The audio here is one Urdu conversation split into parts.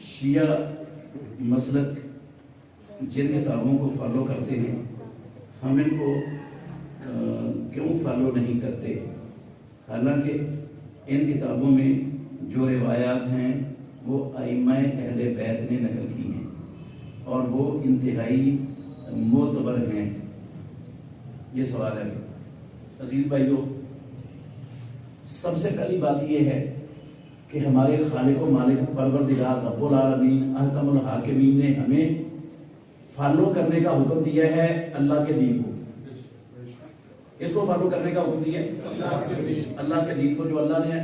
شیعہ مسلک جن کتابوں کو فالو کرتے ہیں ہم ان کو کیوں فالو نہیں کرتے؟ حالانکہ ان کتابوں میں جو روایات ہیں وہ ائمہ اہل بیت نے نقل کی ہیں اور وہ انتہائی معتبر ہیں۔ یہ سوال ہے عزیز بھائیو، سب سے پہلی بات یہ ہے کہ ہمارے خالق و مالک پروردگار رب العالمین احکم الحاکمین نے ہمیں فالو کرنے کا حکم دیا ہے اللہ کے دین کو۔ کس کو فالو کرنے کا حکم دیا ہے؟ اللہ کے دین کو، جو اللہ نے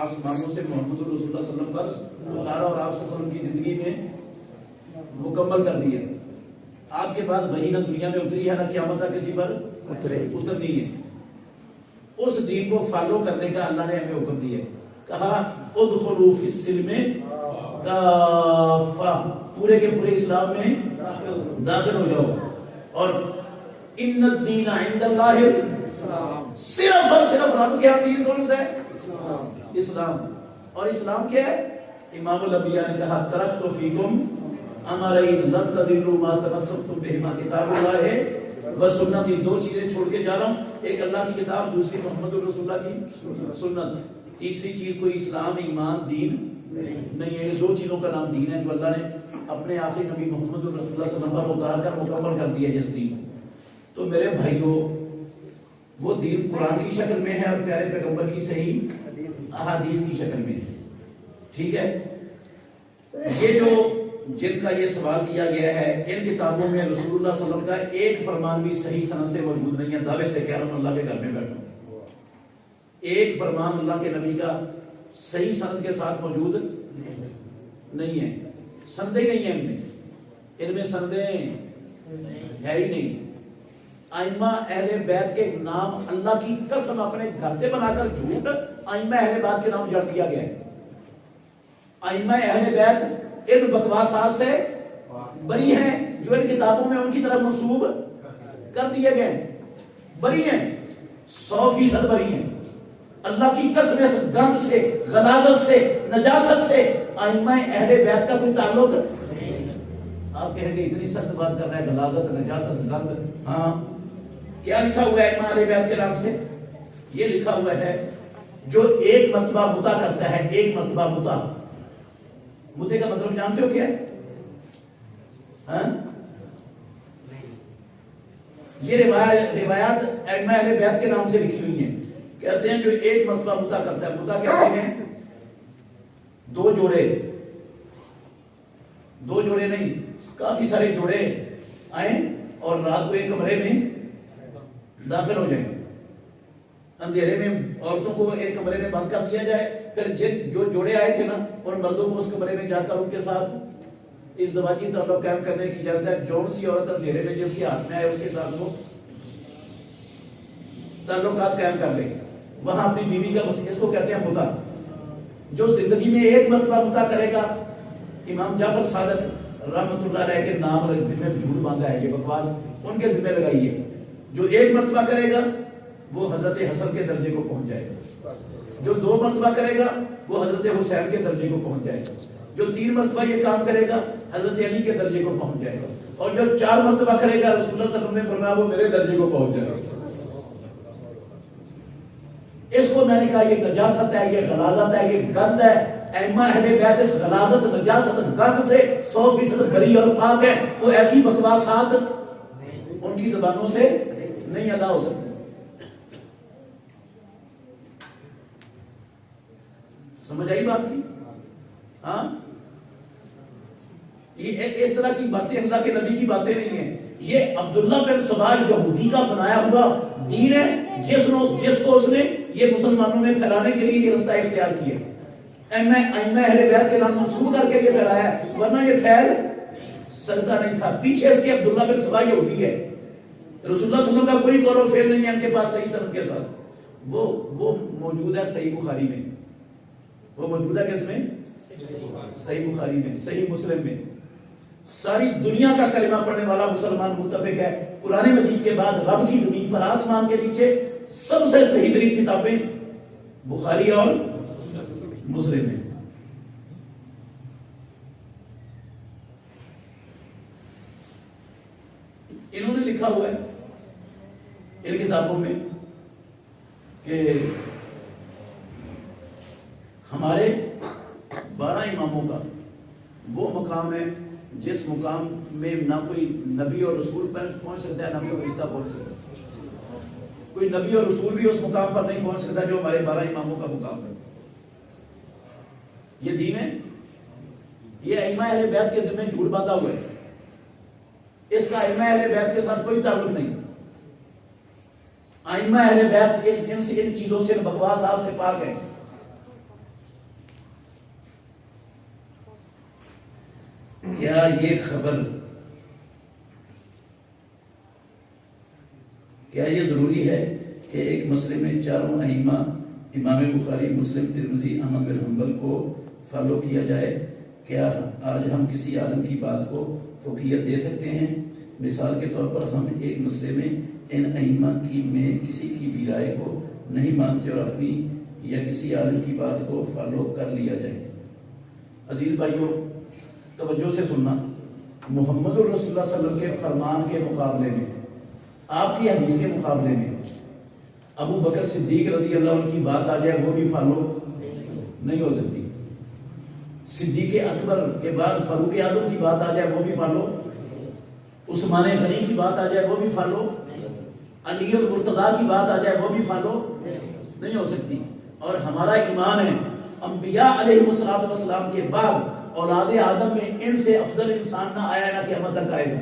آسمانوں سے محمد رسول اللہ صلی اللہ علیہ وسلم پر اتارا اور آپ صلی اللہ علیہ وسلم کی زندگی میں مکمل کر دیا۔ آپ کے بعد وہی نہ دنیا میں اتری ہے نہ قیامت تک کسی پر اترنی ہے۔ اس دین کو فالو کرنے کا اللہ نے ہمیں حکم دیا، کہا ادخلوا فی السلم کافہ، پورے کے پورے اسلام میں داخل ہو جاؤ۔ اور ان الدین عند اللہ صرف اور صرف رب کے دین کون سا ہے؟ اسلام۔ اور اسلام کیا ہے؟ امام الانبیاء نے کہا ترکت فیکم امرین لن تضلوا ما تمسکتم بہما، کتاب اللہ و سنت۔ دو چیزیں چھوڑ کے جا رہا ہوں، ایک اللہ کی کتاب، دوسری محمد رسول اللہ کی سنت۔ تیسری چیز کوئی اسلام ایمان دین نہیں ہے۔ دو چیزوں کا نام دین ہے جو اللہ نے اپنے آخری نبی محمد رسول اللہ صلی اللہ علیہ وسلم پر اتار کر مکمل کر دیا جس دین۔ تو میرے بھائیوں، وہ دین قرآن کی شکل میں ہے اور پیارے پیغمبر کی صحیح احادیث کی شکل میں ہے، ٹھیک ہے؟ یہ جو جن کا یہ سوال کیا گیا ہے، ان کتابوں میں رسول اللہ صلی اللہ علیہ وسلم کا ایک فرمان بھی صحیح سند سے موجود نہیں ہے۔ دعوے سے کہہ رہا ہوں، اللہ کے گھر میں بیٹھا ہوں، ایک فرمان اللہ کے نبی کا صحیح سند کے ساتھ موجود نہیں ہے۔ سندیں نہیں ہیں ان میں سندیں ہے ہی نہیں۔ ائمہ اہل بیت کے نام اللہ کی قسم اپنے گھر سے بنا کر جھوٹ ائمہ اہل بیت کے نام جڑ دیا گیا ہے۔ ائمہ اہل بیت ان بکواسات سے بری ہیں جو ان کتابوں میں ان کی طرف منسوب کر دیے گئے، بری ہیں، 100% بری ہیں۔ اللہ کی قسم اس گند سے، غلاظت سے، نجاست سے ائمہ اہل بیت کا کوئی تعلق نہیں۔ آپ کہیں گے اتنی سخت بات کر رہے ہیں، غلاظت، نجاست، گند۔ ہاں، کیا لکھا ہوا ہے ائمہ اہل بیت کے نام سے؟ یہ لکھا ہوا ہے جو ایک مرتبہ متا کرتا ہے، ایک مرتبہ متا۔ متے کا مطلب جانتے ہو کیا ہے؟ ہاں، یہ روایات ائمہ اہل بیت کے نام سے لکھی ہوئی ہیں۔ کہتے ہیں جو ایک مرتبہ متا کرتا ہے، متا کہتے ہیں دو جوڑے نہیں، کافی سارے جوڑے آئیں اور رات کو ایک کمرے میں داخل ہو جائیں، اندھیرے میں عورتوں کو ایک کمرے میں بند کر دیا جائے، پھر جو جوڑے آئے تھے نا ان مردوں کو اس کمرے میں جا کر ان کے ساتھ ازدواجی تعلق قائم کرنے کی اجازت ہے۔ جون سی عورت اندھیرے میں جس کے ہاتھ میں آئے اس کے ساتھ وہ تعلقات قائم کر لیں، وہاں اپنی بیوی کا اس کو کہتے ہیں متا۔ جو زندگی میں ایک مرتبہ متا کرے گا، امام جعفر صادق رحمۃ اللہ علیہ کے نام اور ذمہ جھوٹ باندھا ہے، یہ بکواس ان کے ذمہ لگائی ہے۔ جو ایک مرتبہ کرے گا وہ حضرت حسن کے درجے کو پہنچ جائے گا، جو 2 مرتبہ کرے گا وہ حضرت حسین کے درجے کو پہنچ جائے گا، جو 3 مرتبہ یہ کام کرے گا حضرت علی کے درجے کو پہنچ جائے گا، اور جو 4 مرتبہ کرے گا رسول اللہ صلی اللہ علیہ وسلم نے فرمایا وہ میرے درجے کو پہنچ جائے گا۔ اس کو میں نے کہا یہ نجاست ہے، یہ غلاظت ہے، یہ گند ہے۔ ائمہ اہل بیت اس غلاظت، نجاست، گند سے 100% بری اور پاک ہے۔ تو ایسی بکواسات ان کی زبانوں سے نہیں ادا ہو سکتی۔ سمجھ آئی بات کی؟ ہاں، یہ اس طرح کی باتیں اللہ کے نبی کی باتیں نہیں ہیں۔ یہ عبداللہ بن سبا یہودی کا بنایا ہوا دین ہے جس کو اس نے یہ مسلمانوں میں پھیلانے کے لیے یہ رستہ اختیار کیا۔ ائمہ اہل بیت کے نام منسوب کر کے یہ پھیلایا ہے، ورنہ یہ پھیل سکتا نہیں تھا۔ پیچھے اس کے عبداللہ بن سبا یہودی ہے، رسول اللہ صلی اللہ علیہ وسلم کا کوئی قول و فعل نہیں ہے ان کے پاس صحیح سند کے ساتھ۔ وہ موجود ہے صحیح بخاری میں، وہ موجود ہے کس میں؟ صحیح بخاری میں، صحیح مسلم میں۔ ساری دنیا کا کلمہ پڑھنے والا مسلمان متفق ہے قرآن مجید کے بعد رب کی زمین پر آسمان کے نیچے سب سے صحیح ترین کتابیں بخاری اور مسلم ہیں۔ لکھا ہوا ہے ان کتابوں میں کہ ہمارے 12 اماموں کا وہ مقام ہے جس مقام میں نہ کوئی نبی اور رسول پہنچ سکتا ہے، نہ کوئی فرشتہ پہنچ سکتا ہے. کوئی نبی اور رسول بھی اس مقام پر نہیں پہنچ سکتا جو ہمارے 12 اماموں کا مقام ہے. یہ دین ہے، یہ ائمہ اہل بیت کے ذمہ جھوٹ باندھا ہوا ہے. اس کا ائمہ اہل بیت کے ساتھ کوئی تعلق نہیں. ائمہ اہل بیت ان چیزوں سے بکواسات سے پاک ہے. کیا یہ خبر، کیا یہ ضروری ہے کہ ایک مسئلے میں چاروں ائمہ امام بخاری، مسلم، ترمذی، احمد بن حنبل کو فالو کیا جائے؟ کیا آج ہم کسی عالم کی بات کو فقیہت دے سکتے ہیں؟ مثال کے طور پر ہم ایک مسئلے میں ان ائمہ کی میں کسی کی بھی رائے کو نہیں مانتے اور اپنی یا کسی عالم کی بات کو فالو کر لیا جائے. عزیز بھائیوں توجہ سے سننا، محمد رسول اللہ صلی اللہ علیہ وسلم کے فرمان کے مقابلے میں، آپ کی حدیث کے مقابلے میں ابو بکر صدیق رضی اللہ عنہ کی بات آ جائے وہ بھی فالو نہیں ہو سکتی. صدیق اکبر کے بعد فاروق اعظم کی بات آ جائے وہ بھی فالو، عثمان غنی کی بات آ جائے وہ بھی فالو، علی المرتضیٰ کی بات آ جائے وہ بھی فالو نہیں ہو سکتی. اور ہمارا ایمان ہے انبیاء علیہ السلام کے بعد اولاد آدم میں ان سے افضل انسان نہ آیا نہ قیامت تک آئے گا.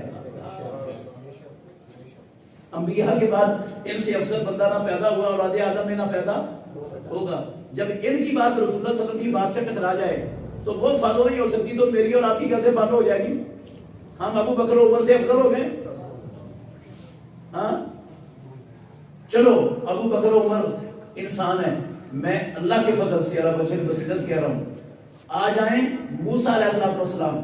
انبیاء کے بعد ان سے افضل بندہ نہ پیدا ہوا، اولاد آدم میں نہ پیدا ہوگا. جب ان کی بات رسول اللہ صلی اللہ علیہ وسلم کی بات سے ٹکرا جائے تو وہ فالو نہیں ہو سکتی، تو میری اور آپ کی کیسے فالو ہو جائے گی؟ ہم ابو بکر عمر سے افضل ہو گئے؟ ہاں چلو ابو بکر عمر انسان ہے، میں اللہ کے فضل سے اللہ وجہ بصیرت کہہ رہا ہوں، آ جائیں موسیٰ علیہ السلام،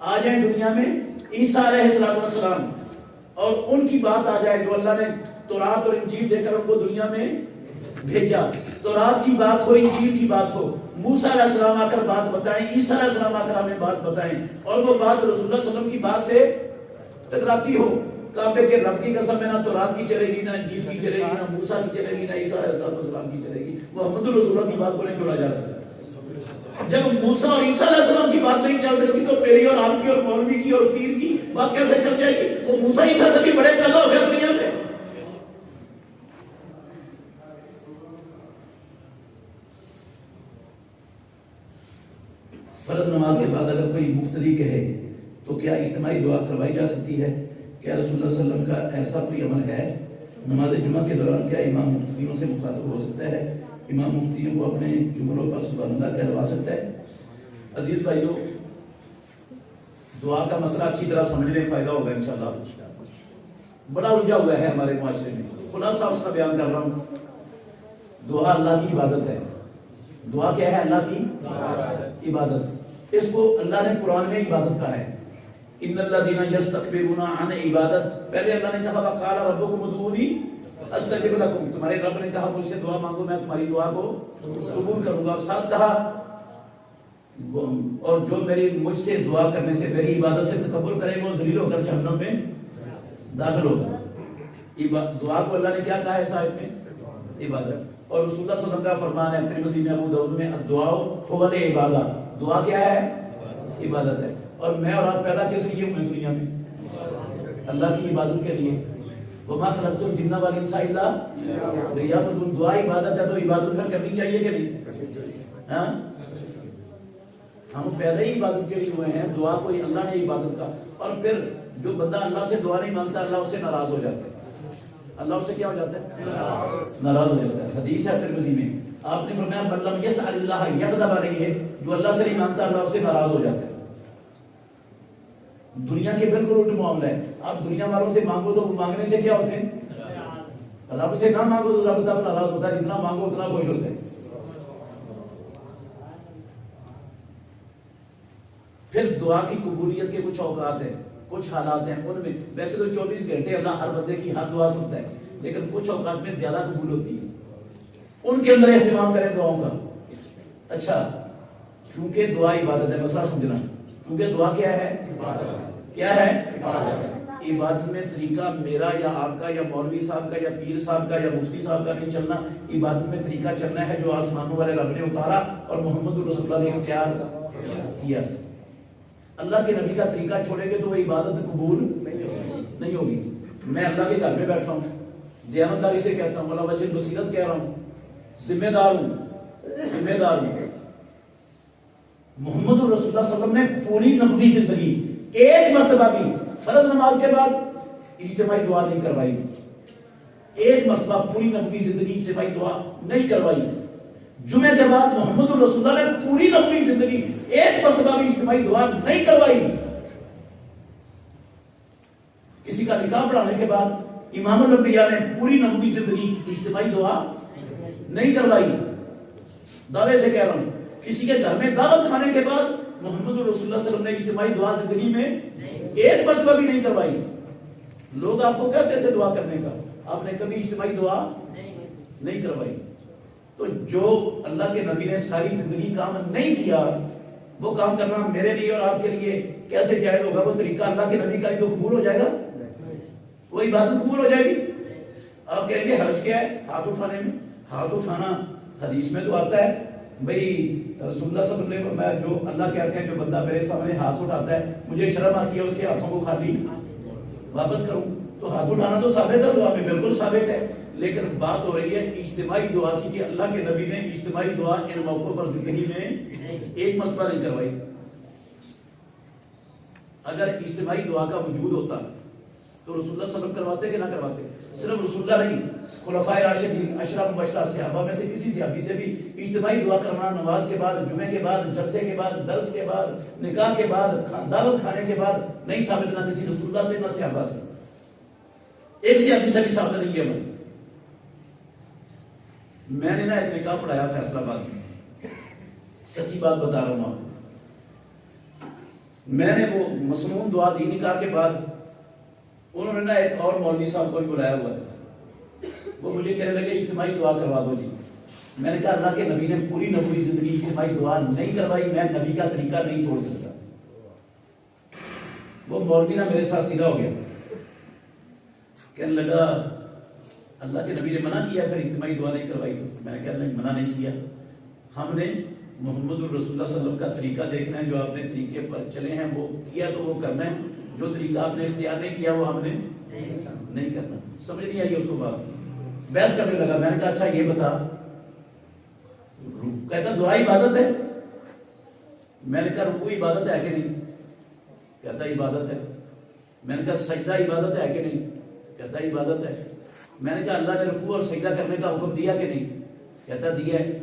آ جائیں دنیا میں عیسیٰ علیہ السلام، اور ان کی بات آ جائے جو اللہ نے تورات اور انجیل دے کر ان کو دنیا میں بھیجا. تورات کی بات ہو، انجیل کی بات ہو، موسیٰ علیہ السلام آ کر بات بتائیں، عیسیٰ علیہ السلام آ کر ہمیں بات بتائیں، اور وہ بات رسول اللہ صلی اللہ علیہ وسلم کی بات سے ٹکراتی ہو. کعبے کے رب کی قسم ہے، نہ تورات کی چلے گی، نہ انجیل کی چلے گی، نہ موسیٰ کی چلے گی، نہ عیسیٰ علیہ السلام کی چلے گی. محمد رسول اللہ کی بات کو نہیں چھوڑا جا سکتا. جب موسیٰ اور عیسیٰ علیہ السلام کی بات نہیں چل سکتی تو میری اور آپ کی اور مولوی کی اور پیر کی بات کیسے چل جائے گی؟ وہ موسیٰ عیسیٰ سے بھی بڑے پیدا ہو گئے دنیا میں. فرض نماز کے بعد اگر کوئی مقتدی کہے تو کیا اجتماعی دعا کروائی جا سکتی ہے؟ کیا رسول اللہ صلی اللہ علیہ وسلم کا ایسا کوئی عمل ہے؟ نماز جمعہ کے دوران کیا امام مقتدیوں سے مخاطب ہو سکتا ہے؟ امام مقتدیوں کو اپنے جملوں پر سبحان اللہ کہلوا سکتا ہے؟ عزیز بھائیوں دعا کا مسئلہ اچھی طرح سمجھنے میں فائدہ ہوگا انشاءاللہ. بڑا الجھا ہوا ہے ہمارے معاشرے میں، خلاصہ اس کا بیان کر رہا ہوں. دعا اللہ کی عبادت ہے. دعا کیا ہے؟ اللہ کی عبادت. اس کو اللہ نے قرآن میں عبادت کہا ہے. ان الذین یستکبرون عن عبادت، پہلے اللہ نے کہا وقال ربکم ادعونی استجب لکم، تمہارے رب نے کہا مجھ سے دعا مانگو میں تمہاری دعا کو قبول کروں گا. اور ساتھ کہا اور جو مجھ سے دعا کرنے سے میری عبادت سے تکبر کرے وہ ذلیل ہو کر جہنم میں داخل ہوگا. دعا کو اللہ نے کیا کہا ہے صاحب میں؟ عبادت. اور رسول اللہ صلی اللہ علیہ وسلم کا فرمان ہے ترمذی میں، ابو داؤد میں، الدعاء هو العبادہ، دعا کیا ہے؟ عبادت ہے. اور میں اور آپ پیدا کس لیے ہوئے دنیا میں؟ اللہ کی عبادت کے لیے. وما خلقت الجن والانس الا لیعبدون. دعا عبادت ہے تو عبادت پھر کرنی چاہیے کہ نہیں؟ ہاں ہم پیدا ہی عبادت کے لیے ہوئے ہیں. دعا کوئی اللہ نے عبادت کا. اور پھر جو بندہ اللہ سے دعا نہیں مانگتا اللہ اس سے ناراض ہو جاتا ہے. اللہ اس سے کیا ہو جاتا ہے؟ ناراض ہو جاتا ہے. حدیث ہے ترمذی میں آپ نے فرمایا من لم یسأل اللہ یغضب علیہ، جو اللہ سے نہیں مانگتا اللہ اس سے ناراض ہو جاتا ہے. دنیا کے بالکل الٹ معاملہ ہے. آپ دنیا والوں سے مانگو تو مانگنے سے کیا ہوتے ہیں؟ رب سے نہ مانگو تو رب تب ناراض ہوتا ہے، جتنا مانگو اتنا خوش ہوتا ہے. پھر دعا کی قبولیت کے کچھ اوقات ہیں، کچھ حالات ہیں. ان میں ویسے تو 24 گھنٹے اللہ ہر بندے کی ہر دعا سنتا ہے، لیکن کچھ اوقات میں زیادہ قبول ہوتی ہے. ان کے اندر اہتمام کریں دعاؤں کا. اچھا چونکہ دعا عبادت ہے، مسئلہ سمجھنا. کیونکہ دعا کیا ہے؟ کیا ہے؟ عبادت میں طریقہ میرا یا آپ کا یا مولوی صاحب کا یا پیر صاحب کا یا مفتی صاحب کا نہیں چلنا. عبادت میں طریقہ چلنا ہے جو آسمانوں والے رب نے اتارا اور محمد رسول اللہ نے اختیار کیا. اللہ کے نبی کا طریقہ چھوڑیں گے تو وہ عبادت قبول نہیں ہوگی. میں اللہ کے گھر میں بیٹھا ہوں, دیانتداری سے کہتا ہوں, اللہ وجہ بصیرت کہہ رہا ہوں, ذمہ دار ہوں. محمد رسول اللہ صلی اللہ علیہ وسلم نے پوری نبوی زندگی ایک مرتبہ بھی فرض نماز کے بعد اجتماعی دعا نہیں کروائی. ایک مرتبہ پوری نبوی زندگی اجتماعی دعا نہیں کروائی. جمعے کے بعد محمد رسول اللہ نے پوری نبوی زندگی ایک مرتبہ بھی اجتماعی دعا نہیں کروائی. کسی کا نکاح پڑھانے کے بعد امام الانبیاء نے پوری نبوی زندگی اجتماعی دعا نہیں کروائی. دعوے سے کہہ رہا ہوں, کسی کے گھر میں دعوت کھانے کے بعد محمد رسول اللہ صلی اللہ علیہ وسلم نے اجتماعی دعا زندگی میں ایک مرتبہ بھی نہیں کروائی. لوگ آپ کو کہتے تھے دعا کرنے کا, آپ نے کبھی اجتماعی دعا نہیں کروائی. تو جو اللہ کے نبی نے ساری زندگی کام نہیں کیا, وہ کام کرنا میرے لیے اور آپ کے لیے کیسے جائز ہوگا؟ وہ طریقہ اللہ کے نبی کا ہی تو قبول ہو جائے گا, وہ عبادت قبول ہو جائے گی. آپ کہیں گے حج کیا ہے؟ ہاتھ اٹھانے میں. ہاتھ اٹھانا حدیث میں تو آتا ہے بھئی, رسول اللہ صلی اللہ علیہ وسلم نے فرمایا جو اللہ کہتے ہیں جو بندہ میرے سامنے ہاتھ اٹھاتا ہے مجھے شرم آتی ہے اس کے ہاتھوں کو خالی واپس کروں. تو ہاتھ اٹھانا تو ثابت ہے, دعا میں بالکل ثابت ہے. لیکن بات ہو رہی ہے اجتماعی دعا کی کہ اللہ کے نبی نے اجتماعی دعا ان موقعوں پر زندگی میں ایک مرتبہ نہیں کروائی. اگر اجتماعی دعا کا وجود ہوتا تو رسول اللہ صلی اللہ علیہ وسلم کرواتے کہ نہ کرواتے؟ صرف رسول اللہ نہیں, خلفائے راشدین, اشرا مبشرہ صحابہ میں سے کسی صحابی سے بھی اجتماعی دعا کرنا نماز کے بعد, جمعے کے بعد, جلسے کے بعد, درس کے بعد, نکاح کے بعد, دعوت کھانے کے بعد نہیں ثابت, نہ کسی رسول اللہ سے نہ صحابہ سے. ایک صحابی سے بھی ثابت نہیں ہے. میں نے نا ایک نکاح پڑھایا فیصل آباد میں, سچی بات بتا رہا ہوں آپ. میں نے وہ مسنون دعا دی نکاح کے بعد. انہوں نے نا ایک اور مولوی صاحب کو بھی بلایا ہوا تھا, وہ مجھے کہنے لگے اجتماعی دعا کروا دو جی. میں نے کہا اللہ کے نبی نے پوری نبوی زندگی اجتماعی دعا نہیں کروائی, میں نبی کا طریقہ نہیں چھوڑ سکتا. وہ مولوی نا میرے ساتھ سیدھا ہو گیا, کہنے لگا اللہ کے نبی نے منع کیا پھر اجتماعی دعا نہیں کروائی. میں نے کہا نہیں, منع نہیں کیا, ہم نے محمد الرسول اللہ صلی اللہ علیہ وسلم کا طریقہ دیکھنا ہے, جو آپ نے طریقے پر چلے ہیں وہ کیا تو وہ کرنا ہے, جو طریقہ آپ نے اختیار نہیں کیا وہ ہم نے نہیں کرنا. سمجھ نہیں آئی اس کو بات, بحث کرنے لگا. میں نے کہا اچھا یہ بتا, کہتا دعا عبادت ہے. میں نے کہا رکوع عبادت ہے کہ نہیں؟ کہتا عبادت ہے. میں نے کہا سجدہ عبادت ہے کہ نہیں؟ کہتا عبادت ہے. میں نے کہا اللہ نے رکوع اور سجدہ کرنے کا حکم دیا کہ نہیں؟ کہتا دیا ہے.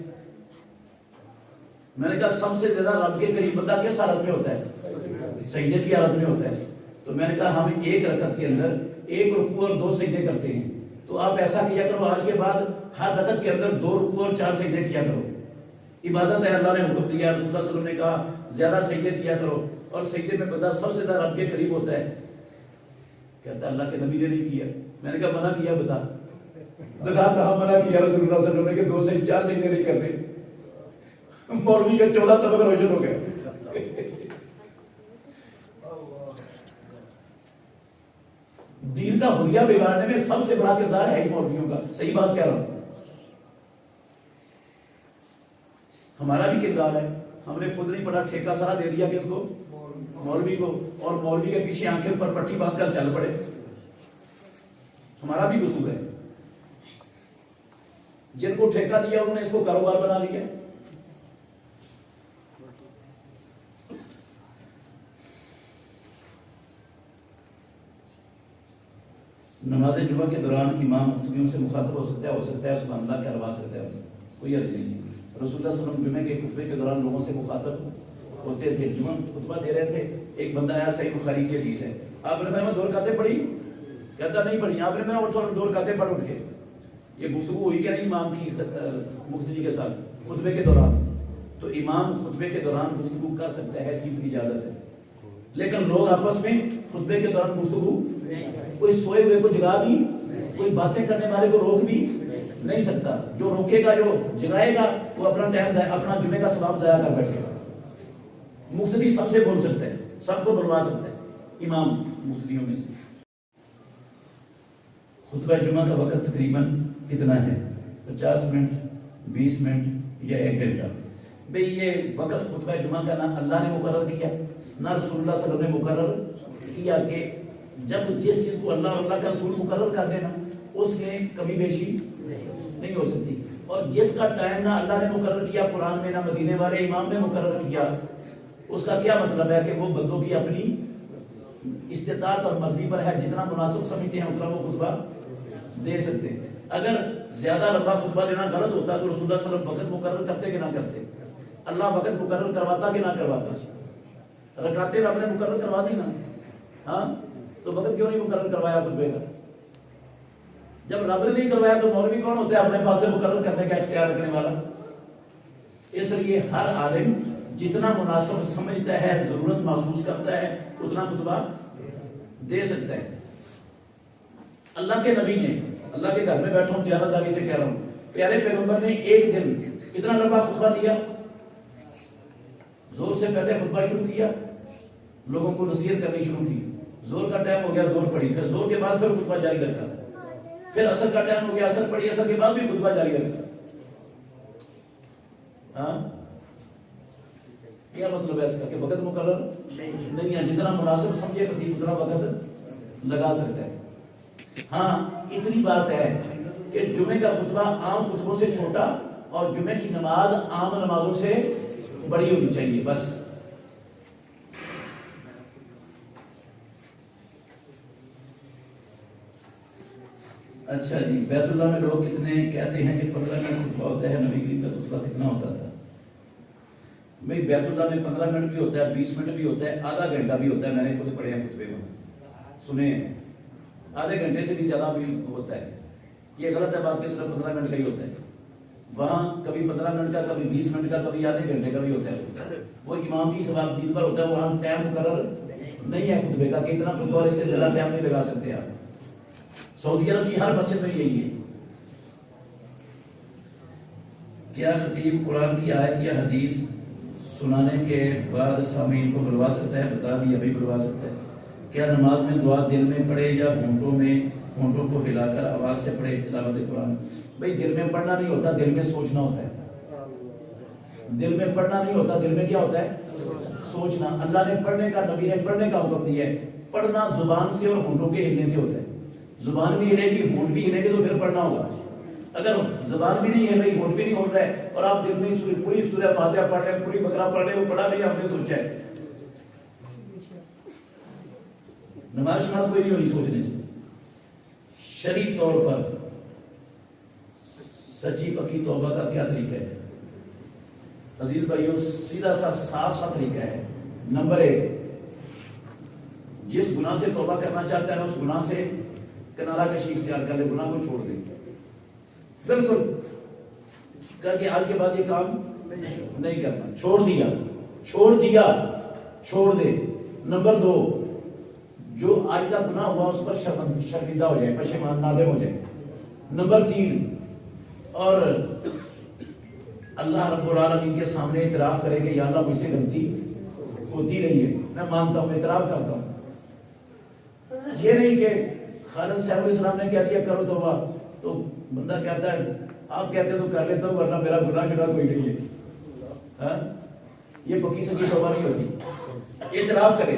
میں نے کہا سب سے زیادہ رب کے قریب بندہ کس حالت میں ہوتا ہے؟ سجدے کی حالت میں ہوتا ہے. تو میں نے کہا ہم ایک رکعت کے اندر ایک رکوع اور 2 سجدے کرتے ہیں, تو آپ ایسا کیا کرو آج کے بعد ہر رکعت کے اندر 2 رکوع اور 4 سجدے کیا کرو. عبادت ہے, اللہ نے حکم دیا, رسول اللہ صلی اللہ علیہ وسلم نے کہا زیادہ سجدے کیا کرو, اور سجدے میں بندہ سب سے زیادہ رب کے قریب ہوتا ہے. کہتا اللہ کے نبی نے نہیں کیا. میں نے کہا منع کیا بتا. کہا منع کیا رسول اللہ صلی اللہ علیہ وسلم نے کہ 2 سے 4 سجدے نہیں کرتے. مولوی کا 14 سبق روشن ہو گیا. دین کا حلیہ بگاڑنے میں سب سے بڑا کردار ہے مولویوں کا. صحیح بات کہہ رہا ہوں, ہمارا بھی کردار ہے. ہم نے خود نہیں پڑھا, ٹھیکہ سارا دے دیا کس کو؟ مولوی کو, اور مولوی کے پیچھے آنکھیں پر پٹی باندھ کر چل پڑے. ہمارا بھی قصور ہے. جن کو ٹھیکہ دیا انہوں نے اس کو کاروبار بنا لیا. نماز جمعہ کے دوران امام مختویوں سے مخاطب ہو سکتا ہے سبحان اللہ کہلوا سکتا ہے, کوئی عرض نہیں. رسول اللہ صلی اللہ علیہ وسلم جمعے کے خطبے کے دوران لوگوں سے مخاطب ہوتے تھے, جمعہ خطبہ دے رہے تھے. ایک بندہ آیا, صحیح بخاری کی حدیث ہے, آپ نے میں 2 رکعتیں پڑھی؟ کہتا نہیں پڑھی. آپ نے میں 2 رکعتیں پڑھ اٹھ کے. یہ گفتگو ہوئی کہ نہیں امام کی مقتدی کے ساتھ خطبے کے دوران؟ تو امام خطبے کے دوران گفتگو کر سکتا ہے, اس کی بھی اجازت ہے. لیکن لوگ آپس میں خطبے کے دوران گفتگو, کوئی سوئے ہوئے کو جگا بھی, کوئی باتیں کرنے والے کو روک بھی نہیں سکتا. جو روکے گا, جو جگائے گا, وہ اپنا ٹائم اپنا جمعے کا ثواب ضائع کر بیٹھے گا. مقتدی سب سے بول سکتا ہے, سب کو بلوا سکتا ہے, امام مقتدیوں میں سے. خطبہ جمعہ کا وقت تقریباً کتنا ہے؟ 50 منٹ، 20 منٹ یا 1 گھنٹہ؟ بھئی یہ وقت خطبہ جمعہ کا نہ اللہ نے مقرر کیا نہ رسول اللہ صلی اللہ علیہ وسلم نے مقرر کیا، کہ جب جس چیز کو اللہ اور اللہ کا رسول مقرر کر دینا اس میں کمی بیشی نہیں ہو سکتی، اور جس کا ٹائم نہ اللہ نے مقرر کیا قرآن میں نہ مدینے والے امام نے مقرر کیا، اس کا کیا مطلب ہے کہ وہ بندوں کی اپنی استطاعت اور مرضی پر ہے، جتنا مناسب سمجھتے ہیں اتنا وہ خطبہ دے سکتے ہیں۔ اگر زیادہ لمبا خطبہ دینا غلط ہوتا تو رسول اللہ صلی اللہ علیہ وسلم وقت مقرر کرتے کہ نہ کرتے؟ اللہ وقت مقرر کرواتا کہ نہ کرواتا؟ رکعتیں رب نے مقرر کروا دی نا، ہاں تو وقت کیوں نہیں مقرر کروایا خطبے کا؟ جب رب نے نہیں کروایا تو مولوی کون ہوتا ہے اپنے پاس سے مقرر کرنے کا اختیار رکھنے والا؟ اس لیے ہر عالم جتنا مناسب سمجھتا ہے، ضرورت محسوس کرتا ہے، اتنا خطبہ دے سکتا ہے۔ اللہ کے نبی نے، اللہ کے گھر میں بیٹھا ہوں دیانتداری سے کہہ رہا ہوں، پیارے پیغمبر نے ایک دن اتنا لمبا خطبہ دیا، زور سے پہلے خطبہ شروع کیا، لوگوں کو نصیحت کرنی شروع کی، زور کا ٹائم ہو گیا زور پڑی، پھر زور کے بعد پھر خطبہ جاری رکھا، پھر عصر کا ٹائم ہو گیا عصر پڑی، عصر کے بعد بھی خطبہ جاری رکھا۔ ہاں کیا مطلب ہے اس کا؟ کہ وقت مقرر نہیں ہے، جتنا مناسب سمجھے خطیب اتنا وقت لگا سکتا ہے۔ ہاں اتنی بات ہے کہ جمعے کا خطبہ عام خطبوں سے چھوٹا اور جمعے کی نماز عام نمازوں سے بڑی ہونی چاہیے، بس۔ اچھا جی، بیت اللہ میں لوگ کتنے کہتے ہیں کہ 15 منٹ خطبہ ہوتا ہے، نبی کریم کا خطبہ کتنا ہوتا تھا؟ بھئی بیت اللہ میں 15 منٹ بھی ہوتا ہے، 20 منٹ بھی ہوتا ہے، آدھا گھنٹہ بھی ہوتا ہے، میں نے خود پڑھے ہیں خطبے میں، سنے ہیں، آدھے گھنٹے سے بھی زیادہ بھی ہوتا ہے۔ یہ غلط ہے بات کہ صرف 15 منٹ کا ہی ہوتا ہے، وہاں کبھی 15 منٹ کا، کبھی 20 منٹ کا، کبھی آدھے گھنٹے کا بھی ہوتا ہے۔ وہ امام کی ثواب دین پر ہوتا ہے، وہاں ٹائم مقرر نہیں ہے خطبے کا کہ اتنا خطبہ اور اس سے زیادہ ٹائم نہیں لگا سکتے آپ۔ سعودی عرب کی ہر مسجد میں یہی ہے۔ کیا خطیب قرآن کی آیت یا حدیث سنانے کے بعد سامعین کو بلوا سکتا ہے؟ بتا دی ابھی بلوا سکتا ہے۔ کیا نماز میں دعا دل میں پڑھے یا ہونٹوں کو ہلا کر آواز سے پڑھے تلاوت قرآن؟ بھئی دل میں پڑھنا نہیں ہوتا، دل میں سوچنا ہوتا ہے۔ دل میں پڑھنا نہیں ہوتا، دل میں کیا ہوتا ہے؟ سوچنا۔ اللہ نے پڑھنے کا، نبی نے پڑھنے کا حکم دیا ہے۔ پڑھنا زبان سے اور ہونٹوں کے ہلنے سے ہوتا ہے۔ زبان بھی ہلے گی، ہونٹ بھی ہلے گی تو پھر پڑھنا ہوگا۔ اگر زبان بھی نہیں ہل رہی، ہونٹ بھی نہیں ہل رہا ہے اور آپ دل میں پوری سورہ فاتحہ پڑھ رہے ہیں، پوری بقرہ پڑھ رہے ہیں، وہ پڑھا نہیں آپ نے سوچا ہے، نماز شمار کوئی نہیں ہوئی سوچنے سے۔ شرعی طور پر سچی پکی توبہ کا کیا طریقہ ہے؟ عزیز بھائیوں، سیدھا سا صاف سا طریقہ ہے۔ نمبر 1، جس گناہ سے توبہ کرنا چاہتا ہے اس گناہ سے کنارہ کشی اختیار کر لے، گناہ کو چھوڑ دے بالکل، کہا کہ آج کے بعد یہ کام نہیں کرنا، چھوڑ دے۔ نمبر 2، جو آج کا گناہ ہوا اس پر شرمندہ ہو جائے، پشیمان نادم ہو جائے۔ نمبر 3، اور اللہ رب العالمین کے سامنے اعتراف کرے کہ یا اللہ مجھ سے غلطی ہوتی رہی ہے، میں مانتا ہوں، اعتراف کرتا ہوں۔ یہ نہیں کہ خالد صاحب علیہ السلام نے کہہ دیا کرو توبہ تو بندہ کہتا ہے آپ کہتے ہیں تو کر لیتا ہوں ورنہ میرا گناہ شدہ کوئی نہیں ہے۔ یہ پکی سچی توبہ نہیں ہوتی۔ اعتراف کرے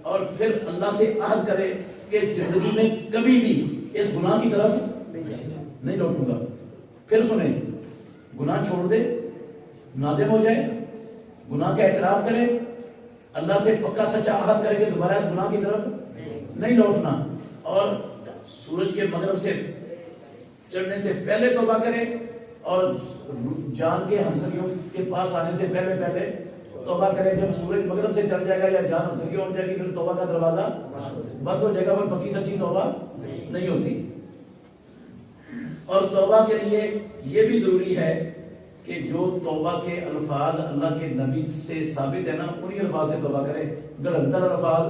اور پھر اللہ سے عہد کرے کہ زندگی میں کبھی بھی اس گناہ کی طرف نہیں لوٹوں گا۔ پھر سنیں، گناہ چھوڑ دے، نادم ہو جائے، گناہ کا اعتراف کرے، اللہ سے پکا سچا عہد کرے کہ دوبارہ اس گناہ کی طرف نہیں لوٹنا، اور سورج کے مغرب سے چڑھنے سے پہلے توبہ کرے اور جان کے ہمسریوں کے پاس آنے سے پہلے توبہ کرے۔ جب سورج مغرب سے چڑھ جائے گا یا جان ہمسریوں ہو جائے گی پھر توبہ کا دروازہ بند ہو جائے گا، پر پکی سچی توبہ نہیں ہوتی۔ اور توبہ کے لیے یہ بھی ضروری ہے کہ جو توبہ کے الفاظ اللہ کے نبی سے ثابت ہے نا، انہی الفاظ سے توبہ کرے۔ گڑھنتر الفاظ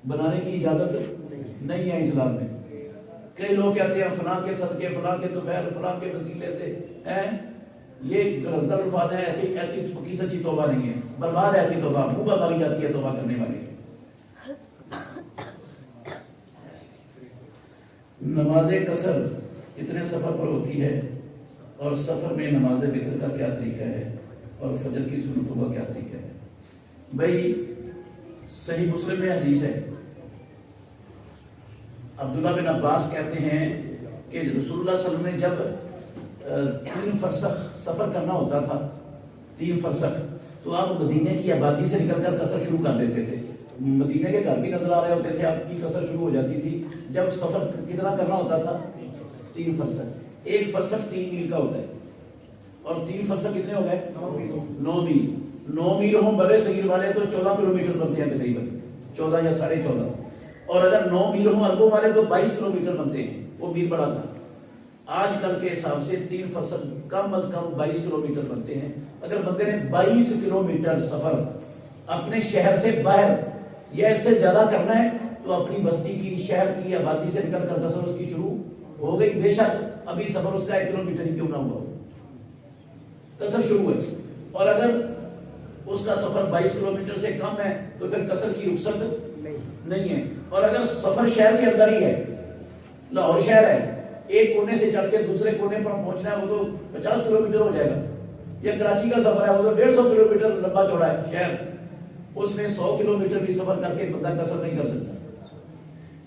بنانے کی اجازت نہیں ہے اسلام میں۔ کئی لوگ کہتے ہیں فلاں کے صدقے، فلاں کے طفیل، فلاں کے وسیلے سے ہیں، یہ گڑھنتر الفاظ ہیں، ایسی پکی سچی توبہ نہیں ہے، برباد ایسی توبہ، منہ ماری جاتی ہے توبہ کرنے والی۔ نماز قصر کتنے سفر پر ہوتی ہے اور سفر میں نماز وتر کا کیا طریقہ ہے اور فجر کی سنتوں کا کیا طریقہ ہے؟ بھائی صحیح مسلم میں حدیث ہے، عبداللہ بن عباس کہتے ہیں کہ رسول اللہ صلی اللہ علیہ وسلم نے جب 3 فرسخ سفر کرنا ہوتا تھا، 3 فرسخ، تو آپ مدینے کی آبادی سے نکل کر قصر شروع کر دیتے تھے. مدینے کے گھر بھی نظر آ رہے ہوتے تھے، آپ کی قصر شروع ہو جاتی تھی. جب سفر کتنا کرنا ہوتا تھا؟ 3 فرسخ. 1 فرسخ 3 میل کا ہوتا ہے، اور 3 فرسخ کتنے ہو گئے؟ 9 میل. 9 میل ہوں برے صغیر والے تو 14 کلومیٹر بنتے ہیں تقریباً، 14 یا 14.5. اور اگر 9 میل ہوں عربوں والے تو 22 کلومیٹر بنتے ہیں. وہ میل بڑا تھا. آج کل کے حساب سے 3 فرسخ کم از کم 22 کلومیٹر بنتے ہیں. اگر بندے نے 22 کلومیٹر سفر اپنے شہر سے باہر یا اس سے زیادہ کرنا ہے تو اپنی بستی کی، شہر کی آبادی سے نکل کر قصر اس کی شروع ہو گئی. بے شک ابھی سفر اس کا 1 کلومیٹر ہی کیوں نہ ہوا، قصر شروع ہے. اور اگر اس کا سفر 22 کلومیٹر سے کم ہے تو پھر قصر کی رخصت نہیں ہے. اور اگر سفر شہر کے اندر ہی ہے، لاہور شہر ہے، ایک کونے سے چڑھ کے دوسرے کونے پر پہنچنا ہے، وہ تو 50 کلومیٹر ہو جائے گا. یا کراچی کا سفر ہے، وہ تو 150 کلومیٹر لمبا چوڑا ہے شہر، اس میں 100 کلومیٹر بھی سفر کر کے بندہ قصر نہیں کر سکتا.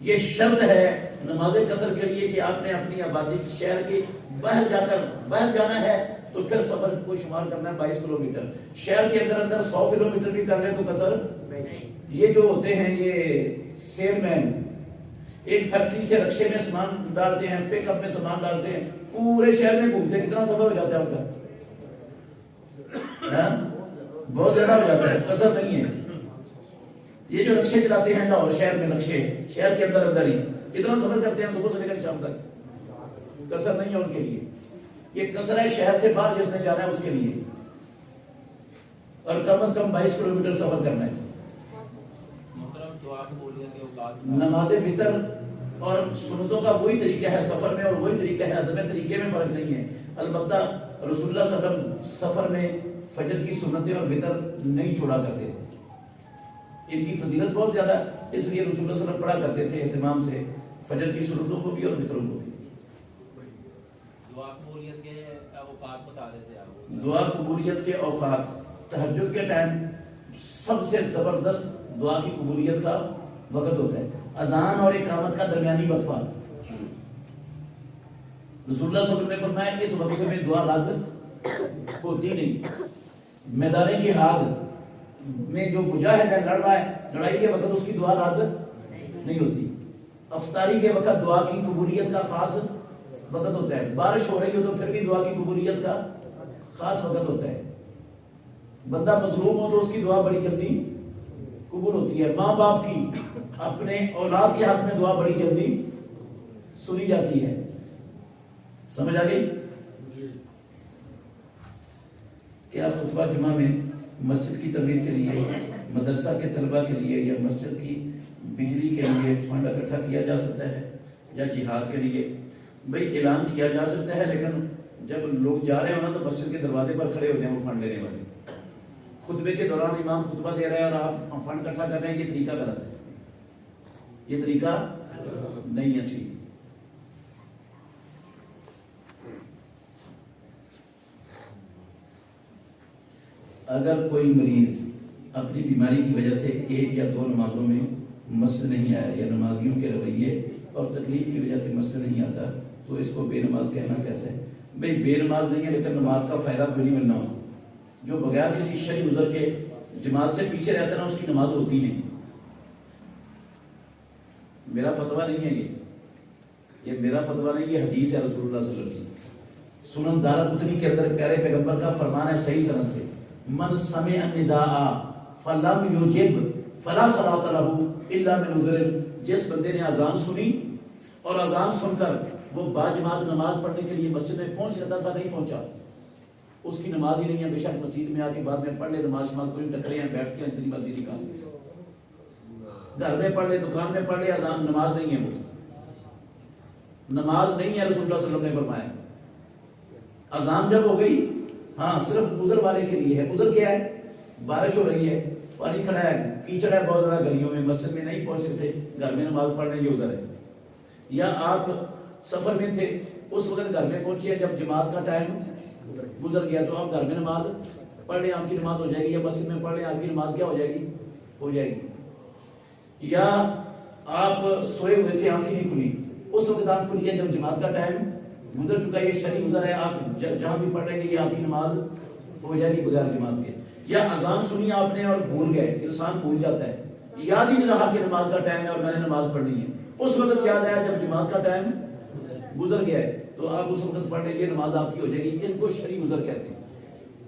یہ شرط ہے نماز قصر کے لیے کہ آپ نے اپنی آبادی شہر کے باہر جانا ہے تو پھر سفر کو شمار کرنا ہے 22 کلومیٹر. شہر کے اندر 100 کلومیٹر بھی کر لیں تو قصر. یہ جو ہوتے ہیں یہ سیل مین، ایک فیکٹری سے رکشے میں سامان ڈالتے ہیں، پک اپ میں سامان ڈالتے ہیں، پورے شہر میں گھومتے ہیں، کتنا سفر ہو جاتا ہے ان کا؟ بہت زیادہ ہو جاتا ہے، قصر نہیں ہے. یہ جو رکشے چلاتے ہیں لاہور شہر میں، رکشے شہر کے اندر ہی کتنا سفر کرتے ہیں صبح سے لے کر شام تک، قصر نہیں ہے ان کے لیے. یہ قصر ہے شہر سے باہر جس نے جانا ہے اس کے لیے، اور کم از کم 22 کلومیٹر سفر کرنا ہے. نماز وتر اور سنتوں کا وہی طریقہ ہے سفر میں، اور وہی طریقہ ہے عزم. طریقے میں فرق نہیں ہے. البتہ رسول اللہ صلی اللہ علیہ وسلم سفر میں فجر کی سنتیں اور وتر نہیں چھوڑا کرتے تھے. ان کی فضیلت بہت زیادہ ہے، اس لیے رسول اللہ صلی اللہ علیہ وسلم پڑھا کرتے تھے اہتمام سے فجر کی سنتوں کو بھی اور وتروں کو بھی. دعا قبولیت کے اوقات، تہجد کے ٹائم سب سے زبردست دعا کی قبولیت کا وقت ہوتا ہے. اذان اور اقامت کا درمیانی وقفہ، رسول اللہ صلی اللہ علیہ وسلم نے فرمایا اس وقت میں دعا رد ہوتی نہیں. میدان جہاد میں جو مجاہد ہے، لڑ رہا ہے، لڑائی کے وقت اس کی دعا رد نہیں ہوتی. افطاری کے وقت دعا کی قبولیت کا خاص وقت ہوتا ہے. بارش ہو رہی ہو تو پھر بھی دعا کی قبولیت کا خاص وقت ہوتا ہے. بندہ مظلوم ہو تو اس کی دعا بڑی جلدی قبول ہوتی ہے. ماں باپ کی اپنے اولاد کے حق میں دعا بڑی جلدی سنی جاتی ہے. سمجھ آ گئی؟ کیا خطبہ جمعہ میں مسجد کی تعمیر کے لیے، مدرسہ کے طلبہ کے لیے یا مسجد کی بجلی کے لیے فنڈ اکٹھا کیا جا سکتا ہے یا جہاد کے لیے؟ بھائی اعلان کیا جا سکتا ہے، لیکن جب لوگ جا رہے ہو نا تو مسجد کے دروازے پر کھڑے ہوتے ہیں وہ فنڈ لینے والے. خطبے کے دوران امام خطبہ دے رہا ہے اور آپ فنڈ اکٹھا کر رہے ہیں، یہ طریقہ غلط ہے. یہ طریقہ نہیں ہے ٹھیک. اگر کوئی مریض اپنی بیماری کی وجہ سے 1 یا 2 نمازوں میں مسجد نہیں آیا یا نمازیوں کے رویے اور تکلیف کی وجہ سے مسجد نہیں آتا تو اس کو بے نماز کہنا کیسے ہے؟ بھئی بے نماز نہیں ہے، لیکن نماز کا فائدہ کوئی نہیں ملنا. جو بغیر کسی شرعی عذر کے جماعت سے پیچھے رہتا نا اس کی نماز ہوتی نہیں. میرا فتویٰ نہیں ہے یہ میرا فتویٰ نہیں، یہ حدیث ہے رسول اللہ صلی اللہ علیہ وسلم. سنن دارقطنی کے اندر پیارے پیغمبر کا فرمان ہے صحیح سند سے، من سمع النداء فلم یجب فلا صلاۃ له الا من عذر. جس بندے نے اذان سنی اور اذان سن کر وہ باجماعت نماز پڑھنے کے لیے مسجد میں پہنچ سکتا تھا، نہیں پہنچا، اس کی نماز ہی نہیں ہے. بے شک مسجد میں آ کے بعد میں پڑھ لے، نماز کوئی ٹکرے ہیں، بیٹھ کے اتنی مرضی نکال لے، گھر میں پڑھ لے، دکان میں پڑھ لے، اذان نماز نہیں ہے. وہ نماز نہیں ہے. رسول اللہ صلی اللہ علیہ وسلم نے فرمایا اذان جب ہو گئی، ہاں صرف عذر والے کے لیے ہے. عذر کیا ہے؟ بارش ہو رہی ہے، پانی کھڑا ہے، کیچڑ ہے بہت زیادہ گلیوں میں، مسجد میں نہیں پہنچ سکتے، گھر میں نماز پڑھنے کی عذر ہے. یا آپ سفر میں تھے اس وقت گھر میں پہنچے جب جماعت کا ٹائم گزر گیا تو آپ گھر میں نماز پڑھ لیں آپ کی نماز ہو جائے گی، یا مسجد میں پڑھ لیں آپ کی نماز کیا ہو جائے گی؟ ہو جائے گی۔ یا آپ سوئے ہوئے تھے آنکھیں نہیں کھلی اس وقت آپ کھلی ہے جب جماعت کا ٹائم گزر چکا ہے، یہ شرعی عذر ہے، آپ جہاں بھی پڑھ لیں گے یہ آپ کی نماز ہو جائے گی بغیر جماعت کے۔ یا اذان سنی آپ نے اور بھول گئے، انسان بھول جاتا ہے، یاد ہی نہیں رہا کہ نماز کا ٹائم ہے اور میں نے نماز پڑھنی ہے، اس وقت یاد آیا جب جماعت کا ٹائم گزر گیا ہے تو آپ اس وقت پڑھ لیں گے، نماز آپ کی ہو جائے گی۔ ان کو شرعی عذر کہتے ہیں،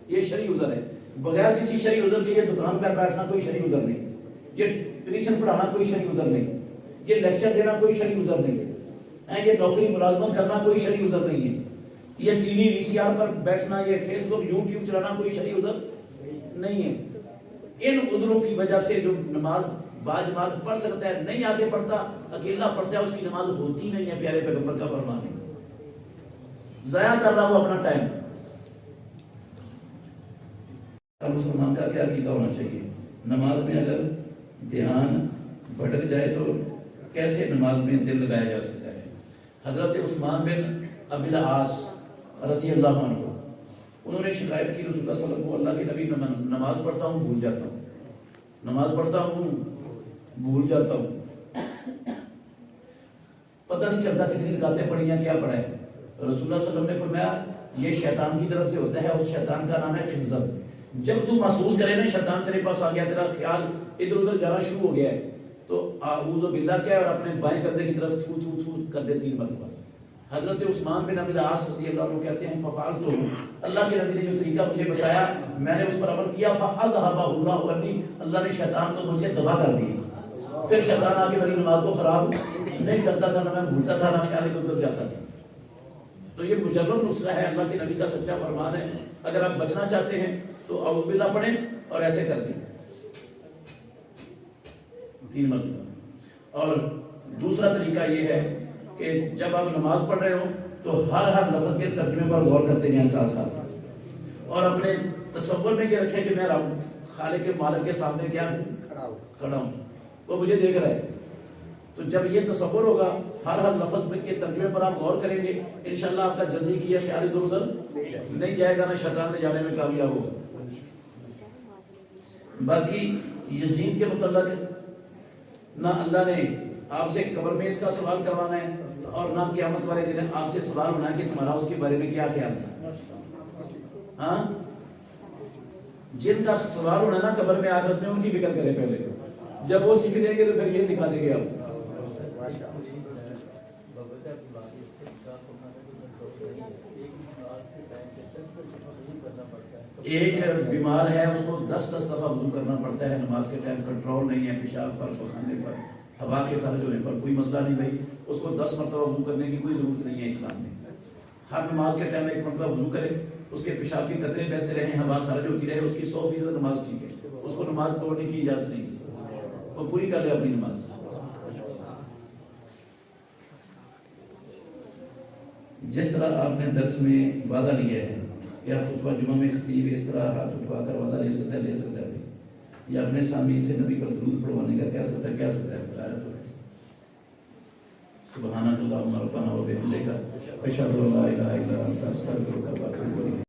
یہ شرعی عذر ہے۔ بغیر کسی شرعی عذر کے یہ دکان پر بیٹھنا کوئی شرعی عذر نہیں، یہ ٹیوشن پڑھانا کوئی شرعی عذر نہیں، یہ لیکچر دینا کوئی شرعی عذر نہیں ہے، یہ نوکری ملازمت کرنا کوئی شرعی عذر نہیں ہے، یہ ٹی وی وی سی آر پر بیٹھنا، یہ فیس بک یوٹیوب چلانا کوئی شرعی عذر نہیں ہے۔ ان عذروں کی وجہ سے جو نماز باجماعت پڑھ سکتا ہے، نہیں آگے پڑھتا اکیلا پڑھتا ہے، اس کی نماز ہوتی نہیں ہے۔ پیارے پیغمبر کا فرمان ہے، ضائع کر رہا وہ اپنا ٹائم۔ مسلمان کا کیا عقیدہ ہونا چاہیے؟ نماز میں اگر دھیان بھٹک جائے تو کیسے نماز میں دل لگایا جا سکتا ہے؟ حضرت عثمان بن ابی العاص رضی اللہ عنہ انہوں نے شکایت کی رسول اللہ صلی اللہ علیہ وسلم کو، اللہ کے نبی نماز پڑھتا ہوں بھول جاتا ہوں، نماز پڑھتا ہوں بھول جاتا ہوں، پتہ نہیں چلتا کتنی رکعتیں پڑھی ہیں کیا پڑھا ہے۔ رسول اللہ صلی اللہ علیہ وسلم نے فرمایا یہ شیطان کی طرف سے ہوتا ہے، اس شیطان کا نام ہے خنزب۔ جب تو محسوس کرے نا شیطان تیرے پاس آ گیا، تیرا خیال ادھر ادھر جانا شروع ہو گیا ہے، تو اعوذ باللہ کیا اور اپنے بائیں کندھے کی طرف تھو تھو تھو کر دے 3 مرتبہ۔ حضرت عثمان بن ابی العاص رضی اللہ عنہ کہتے ہیں ففعلت، اللہ کے نبی نے جو طریقہ مجھے بتایا میں نے اس پر عمل کیا، فاذهبه اللہ عنی، اللہ نے شیطان کو مجھ سے دفع کر دیا۔ پھر شیطان آ کے میری نماز کو خراب نہیں کرتا تھا، نہ میں بھولتا تھا، نہ خیال ادھر ادھر جاتا تھا۔ تو یہ مجرب نسخہ ہے، اللہ کے نبی کا سچا فرمان ہے۔ اگر آپ بچنا چاہتے ہیں تو اعوذ باللہ پڑھیں اور ایسے کر دیں 3 مرتبہ۔ اور دوسرا طریقہ یہ ہے کہ جب آپ نماز پڑھ رہے ہو تو ہر لفظ کے ترجمے پر غور کرتے جائیں ساتھ ساتھ، اور اپنے تصور میں یہ رکھیں کہ میں رب خالق کے مالک کے سامنے کیا ہوں؟ کھڑا ہوں، وہ مجھے دیکھ رہا ہے۔ تو جب یہ تصور ہوگا ہر لفظ کے ترجمے پر آپ غور کریں گے، انشاءاللہ آپ کا جلدی کیا خیال ادھر ادھر نہیں جائے گا، نہ شیطان میں جانے میں کامیاب ہوگا۔ باقی یزید کے متعلق نہ اللہ نے آپ سے قبر میں اس کا سوال کروانا ہے اور نہ قیامت والے دن آپ سے سوال ہونا ہے کہ تمہارا اس کے بارے میں کیا خیال تھا۔ ہاں، جن کا سوال ہونا ہے نا قبر میں آخرت میں، ان کی فکر کرے پہلے، جب وہ سیکھ دیں گے تو پھر یہ سکھا دیں گے آپ۔ ایک بیمار ہے اس کو 10 دفعہ وضو کرنا پڑتا ہے نماز کے ٹائم، کنٹرول نہیں ہے، پیشاب پر، پخانے پر، ہوا کے خارج ہونے پر، کوئی مسئلہ نہیں بھائی، اس کو 10 مرتبہ وضو کرنے کی کوئی ضرورت نہیں ہے اسلام میں۔ ہر نماز کے ٹائم 1 مرتبہ وضو کرے، اس کے پیشاب کے قطرے بہتے رہیں، ہوا خارج ہوتی رہے، اس کی 100% نماز ٹھیک ہے، اس کو نماز توڑنے کی اجازت نہیں، وہ پوری کر لے اپنی نماز۔ جس طرح آپ نے درس میں وعدہ لیا ہے یا خطبہ جمعہ میں خطیب اس طرح ہاتھ اٹھوا کر وعدہ لے سکتا ہے یا اپنے سامعین سے نبی پر درود پڑھوانے کا کیا سکتا ہے بتایا تو سبحانک اللہم ربنا و بحمدک اشہد ان لا الہ الا انت استغفرک و اتوب الیک۔